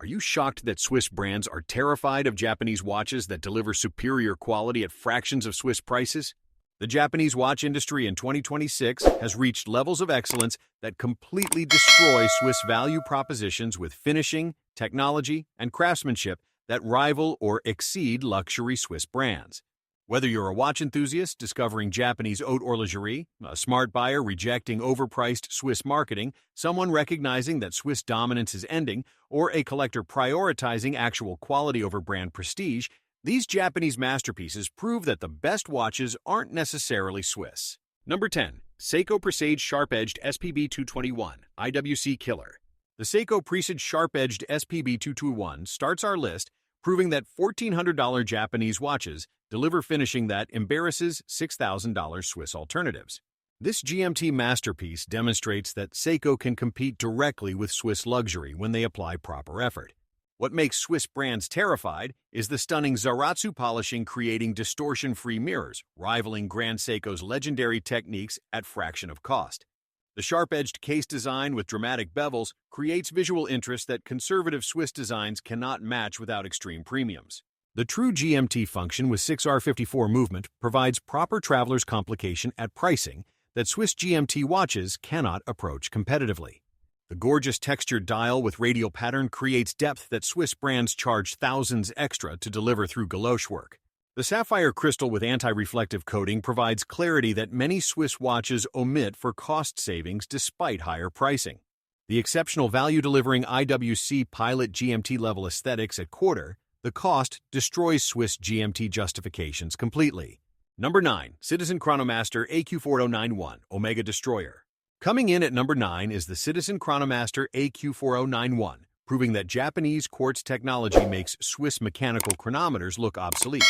Are you shocked that Swiss brands are terrified of Japanese watches that deliver superior quality at fractions of Swiss prices? The Japanese watch industry in 2026 has reached levels of excellence that completely destroy Swiss value propositions with finishing, technology, and craftsmanship that rival or exceed luxury Swiss brands. Whether you're a watch enthusiast discovering Japanese haute horlogerie, a smart buyer rejecting overpriced Swiss marketing, someone recognizing that Swiss dominance is ending, or a collector prioritizing actual quality over brand prestige, these Japanese masterpieces prove that the best watches aren't necessarily Swiss. Number 10. Seiko Presage Sharp-Edged SPB 221 IWC Killer. The Seiko Presage Sharp-Edged SPB 221 starts our list, proving that $1,400 Japanese watches deliver finishing that embarrasses $6,000 Swiss alternatives. This GMT masterpiece demonstrates that Seiko can compete directly with Swiss luxury when they apply proper effort. What makes Swiss brands terrified is the stunning Zaratsu polishing creating distortion-free mirrors, rivaling Grand Seiko's legendary techniques at fraction of cost. The sharp-edged case design with dramatic bevels creates visual interest that conservative Swiss designs cannot match without extreme premiums. The true GMT function with 6R54 movement provides proper traveler's complication at pricing that Swiss GMT watches cannot approach competitively. The gorgeous textured dial with radial pattern creates depth that Swiss brands charge thousands extra to deliver through galoche work. The sapphire crystal with anti-reflective coating provides clarity that many Swiss watches omit for cost savings despite higher pricing. The exceptional value-delivering IWC Pilot GMT level aesthetics at quarter, the cost destroys Swiss GMT justifications completely. Number 9. Citizen Chronomaster AQ4091 Omega Destroyer. Coming in at number 9 is the Citizen Chronomaster AQ4091, proving that Japanese quartz technology makes Swiss mechanical chronometers look obsolete.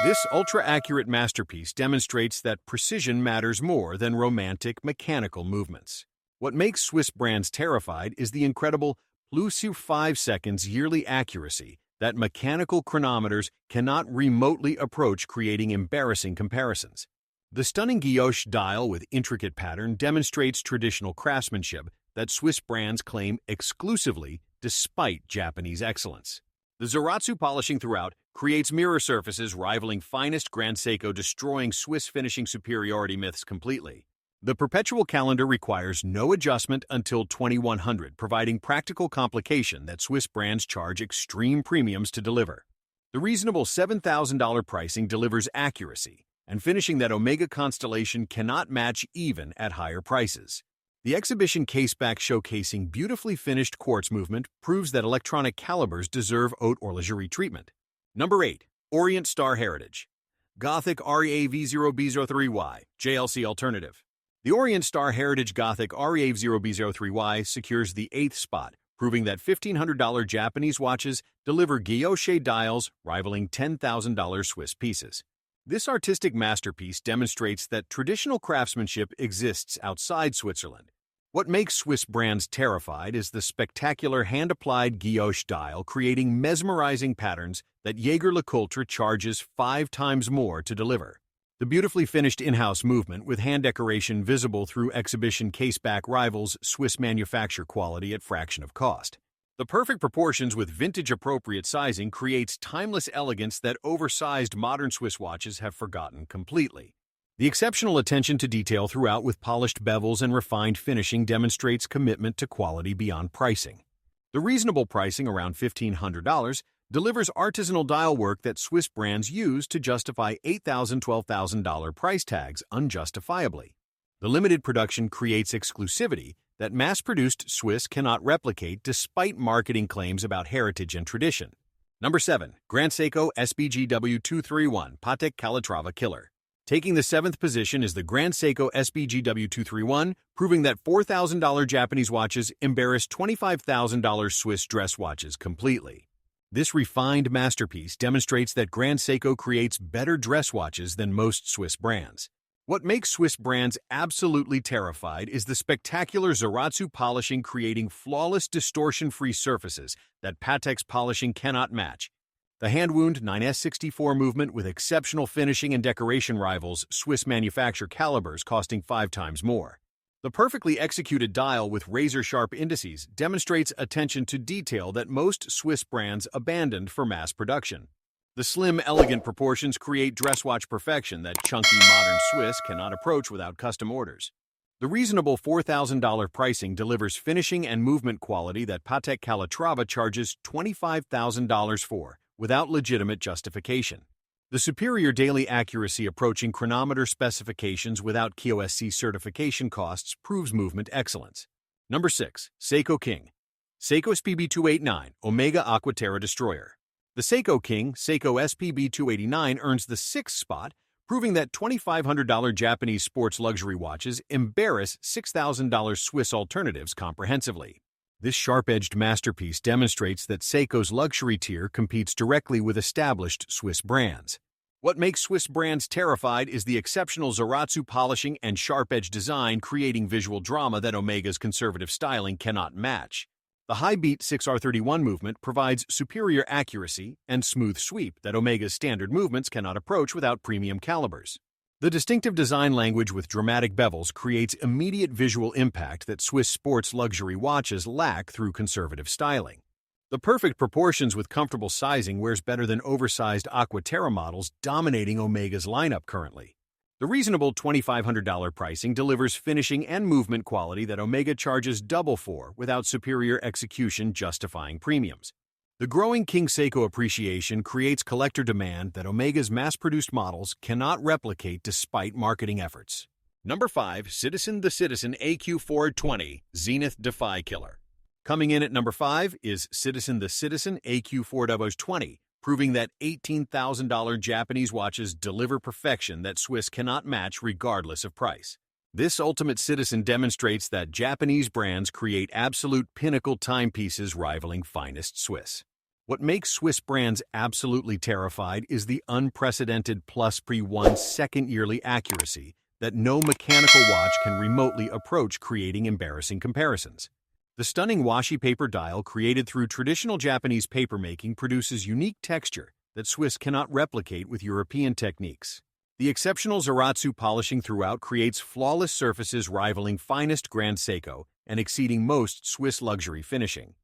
This ultra-accurate masterpiece demonstrates that precision matters more than romantic mechanical movements. What makes Swiss brands terrified is the incredible plus 5 seconds yearly accuracy that mechanical chronometers cannot remotely approach, creating embarrassing comparisons. The stunning guilloche dial with intricate pattern demonstrates traditional craftsmanship that Swiss brands claim exclusively despite Japanese excellence. The Zaratsu polishing throughout creates mirror surfaces rivaling finest Grand Seiko, destroying Swiss finishing superiority myths completely. The perpetual calendar requires no adjustment until 2100, providing practical complication that Swiss brands charge extreme premiums to deliver. The reasonable $7,000 pricing delivers accuracy and finishing that Omega Constellation cannot match even at higher prices. The exhibition caseback showcasing beautifully finished quartz movement proves that electronic calibers deserve haute horlogerie treatment. Number 8. Orient Star Heritage Gothic REA-V0B03Y JLC Alternative. The Orient Star Heritage Gothic REA-V0B03Y secures the 8th spot, proving that $1,500 Japanese watches deliver guilloche dials rivaling $10,000 Swiss pieces. This artistic masterpiece demonstrates that traditional craftsmanship exists outside Switzerland. What makes Swiss brands terrified is the spectacular hand-applied guilloche dial creating mesmerizing patterns that Jaeger-LeCoultre charges 5 times more to deliver. The beautifully finished in-house movement with hand decoration visible through exhibition caseback rivals Swiss manufacture quality at fraction of cost. The perfect proportions with vintage-appropriate sizing creates timeless elegance that oversized modern Swiss watches have forgotten completely. The exceptional attention to detail throughout with polished bevels and refined finishing demonstrates commitment to quality beyond pricing. The reasonable pricing around $1,500 delivers artisanal dial work that Swiss brands use to justify $8,000, $12,000 price tags unjustifiably. The limited production creates exclusivity that mass-produced Swiss cannot replicate despite marketing claims about heritage and tradition. Number 7. Grand Seiko SBGW231 Patek Calatrava Killer. Taking the 7th position is the Grand Seiko SBGW231, proving that $4,000 Japanese watches embarrass $25,000 Swiss dress watches completely. This refined masterpiece demonstrates that Grand Seiko creates better dress watches than most Swiss brands. What makes Swiss brands absolutely terrified is the spectacular Zaratsu polishing creating flawless distortion-free surfaces that Patek's polishing cannot match. The hand-wound 9S64 movement with exceptional finishing and decoration rivals Swiss manufacture calibers costing 5 times more. The perfectly executed dial with razor-sharp indices demonstrates attention to detail that most Swiss brands abandoned for mass production. The slim, elegant proportions create dress watch perfection that chunky, modern Swiss cannot approach without custom orders. The reasonable $4,000 pricing delivers finishing and movement quality that Patek Calatrava charges $25,000 for, without legitimate justification. The superior daily accuracy approaching chronometer specifications without QSC certification costs proves movement excellence. Number 6. Seiko King. Seiko SPB289 Omega Aquaterra Destroyer. The Seiko King Seiko SPB289 earns the 6th spot, proving that $2,500 Japanese sports luxury watches embarrass $6,000 Swiss alternatives comprehensively. This sharp-edged masterpiece demonstrates that Seiko's luxury tier competes directly with established Swiss brands. What makes Swiss brands terrified is the exceptional Zaratsu polishing and sharp-edged design creating visual drama that Omega's conservative styling cannot match. The high-beat 6R31 movement provides superior accuracy and smooth sweep that Omega's standard movements cannot approach without premium calibers. The distinctive design language with dramatic bevels creates immediate visual impact that Swiss sports luxury watches lack through conservative styling. The perfect proportions with comfortable sizing wears better than oversized Aquaterra models dominating Omega's lineup currently. The reasonable $2,500 pricing delivers finishing and movement quality that Omega charges double for without superior execution justifying premiums. The growing King Seiko appreciation creates collector demand that Omega's mass-produced models cannot replicate despite marketing efforts. Number 5. Citizen The Citizen AQ420 Zenith Defy Killer. Coming in at number 5 is Citizen The Citizen AQ420, proving that $18,000 Japanese watches deliver perfection that Swiss cannot match regardless of price. This ultimate citizen demonstrates that Japanese brands create absolute pinnacle timepieces rivaling finest Swiss. What makes Swiss brands absolutely terrified is the unprecedented +1 second yearly accuracy that no mechanical watch can remotely approach, creating embarrassing comparisons. The stunning washi paper dial created through traditional Japanese papermaking produces unique texture that Swiss cannot replicate with European techniques. The exceptional Zaratsu polishing throughout creates flawless surfaces rivaling finest Grand Seiko and exceeding most Swiss luxury finishing.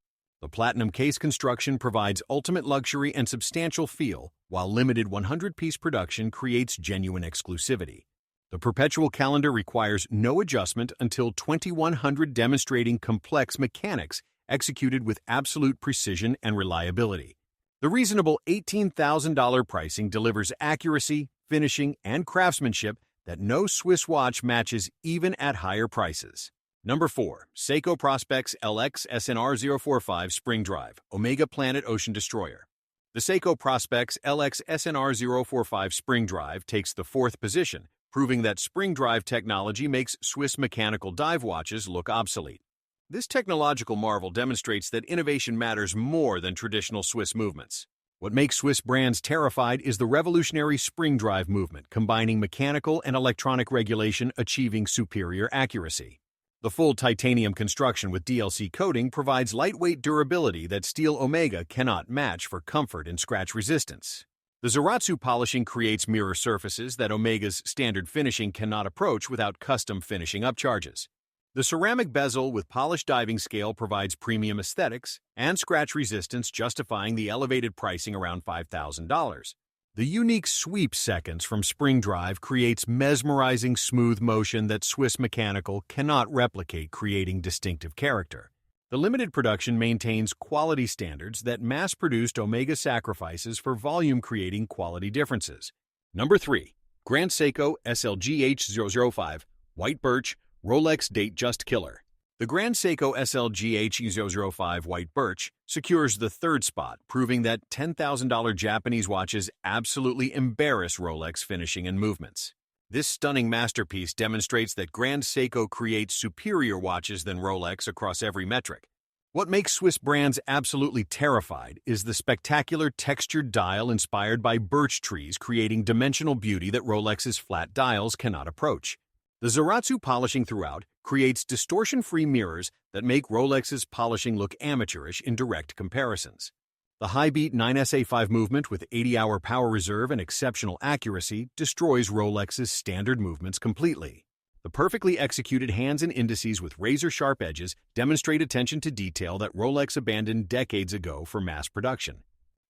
The platinum case construction provides ultimate luxury and substantial feel, while limited 100-piece production creates genuine exclusivity. The perpetual calendar requires no adjustment until 2100, demonstrating complex mechanics executed with absolute precision and reliability. The reasonable $18,000 pricing delivers accuracy, finishing, and craftsmanship that no Swiss watch matches even at higher prices. Number 4. Seiko Prospex LX SNR045 Spring Drive Omega Planet Ocean Destroyer. The Seiko Prospex LX SNR045 Spring Drive takes the 4th position, proving that spring drive technology makes Swiss mechanical dive watches look obsolete. This technological marvel demonstrates that innovation matters more than traditional Swiss movements. What makes Swiss brands terrified is the revolutionary spring drive movement, combining mechanical and electronic regulation, achieving superior accuracy. The full titanium construction with DLC coating provides lightweight durability that steel Omega cannot match for comfort and scratch resistance. The Zaratsu polishing creates mirror surfaces that Omega's standard finishing cannot approach without custom finishing upcharges. The ceramic bezel with polished diving scale provides premium aesthetics and scratch resistance, justifying the elevated pricing around $5,000. The unique sweep seconds from spring drive creates mesmerizing smooth motion that Swiss mechanical cannot replicate, creating distinctive character. The limited production maintains quality standards that mass-produced Omega sacrifices for volume, creating quality differences. Number 3. Grand Seiko SLGH005 White Birch Rolex Date Just Killer. The Grand Seiko SLGH005 White Birch secures the 3rd spot, proving that $10,000 Japanese watches absolutely embarrass Rolex finishing and movements. This stunning masterpiece demonstrates that Grand Seiko creates superior watches than Rolex across every metric. What makes Swiss brands absolutely terrified is the spectacular textured dial inspired by birch trees, creating dimensional beauty that Rolex's flat dials cannot approach. The Zaratsu polishing throughout creates distortion-free mirrors that make Rolex's polishing look amateurish in direct comparisons. The high-beat 9SA5 movement with 80-hour power reserve and exceptional accuracy destroys Rolex's standard movements completely. The perfectly executed hands and indices with razor-sharp edges demonstrate attention to detail that Rolex abandoned decades ago for mass production.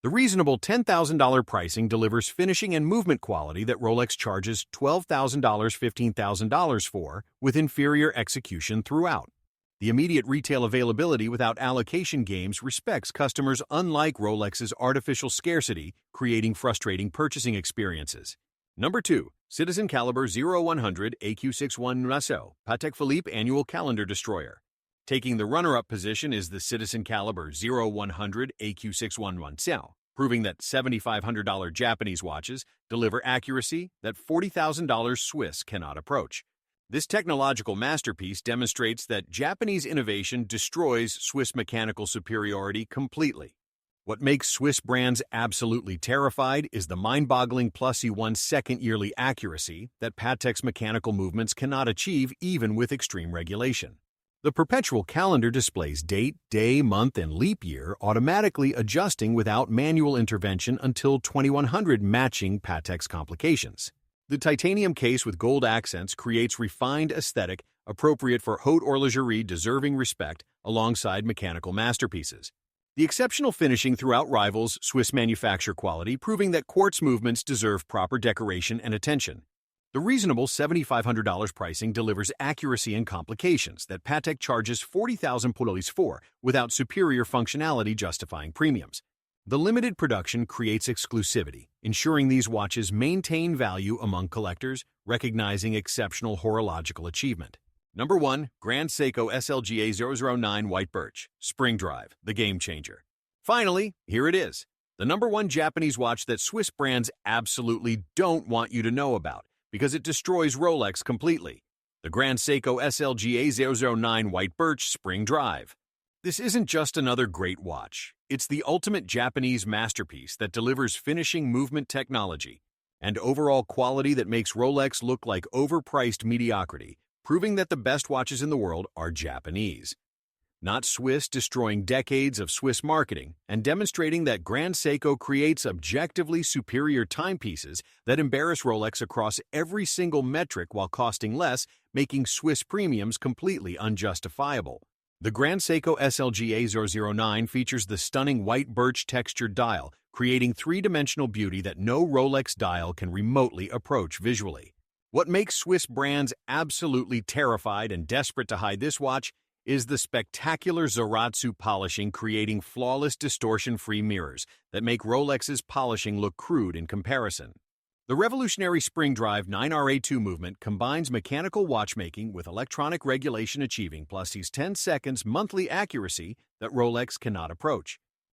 The reasonable $10,000 pricing delivers finishing and movement quality that Rolex charges $12,000, $15,000 for, with inferior execution throughout. The immediate retail availability without allocation games respects customers, unlike Rolex's artificial scarcity, creating frustrating purchasing experiences. Number 2. Citizen Caliber 0100 AQ61 Nassau Patek Philippe Annual Calendar Destroyer. Taking the runner-up position is the Citizen Caliber 0100 AQ61 Nassau, proving that $7,500 Japanese watches deliver accuracy that $40,000 Swiss cannot approach. This technological masterpiece demonstrates that Japanese innovation destroys Swiss mechanical superiority completely. What makes Swiss brands absolutely terrified is the mind-boggling +1 second yearly accuracy that Patek's mechanical movements cannot achieve even with extreme regulation. The perpetual calendar displays date, day, month, and leap year, automatically adjusting without manual intervention until 2100, matching Patek's complications. The titanium case with gold accents creates refined aesthetic appropriate for haute horlogerie, deserving respect alongside mechanical masterpieces. The exceptional finishing throughout rivals Swiss manufacture quality, proving that quartz movements deserve proper decoration and attention. The reasonable $7,500 pricing delivers accuracy and complications that Patek charges $40,000 for, without superior functionality justifying premiums. The limited production creates exclusivity, ensuring these watches maintain value among collectors, recognizing exceptional horological achievement. Number 1. Grand Seiko SLGA 009 White Birch Spring Drive, the game changer. Finally, here it is, the number 1 Japanese watch that Swiss brands absolutely don't want you to know about, because it destroys Rolex completely. The Grand Seiko SLGA 009 White Birch Spring Drive. This isn't just another great watch. It's the ultimate Japanese masterpiece that delivers finishing movement technology and overall quality that makes Rolex look like overpriced mediocrity, proving that the best watches in the world are Japanese, not Swiss, destroying decades of Swiss marketing and demonstrating that Grand Seiko creates objectively superior timepieces that embarrass Rolex across every single metric while costing less, making Swiss premiums completely unjustifiable. The Grand Seiko SLGA 009 features the stunning white birch textured dial, creating three-dimensional beauty that no Rolex dial can remotely approach visually. What makes Swiss brands absolutely terrified and desperate to hide this watch is the spectacular Zaratsu polishing, creating flawless distortion-free mirrors that make Rolex's polishing look crude in comparison. The revolutionary Spring Drive 9RA2 movement combines mechanical watchmaking with electronic regulation, achieving +10 seconds monthly accuracy that Rolex cannot approach.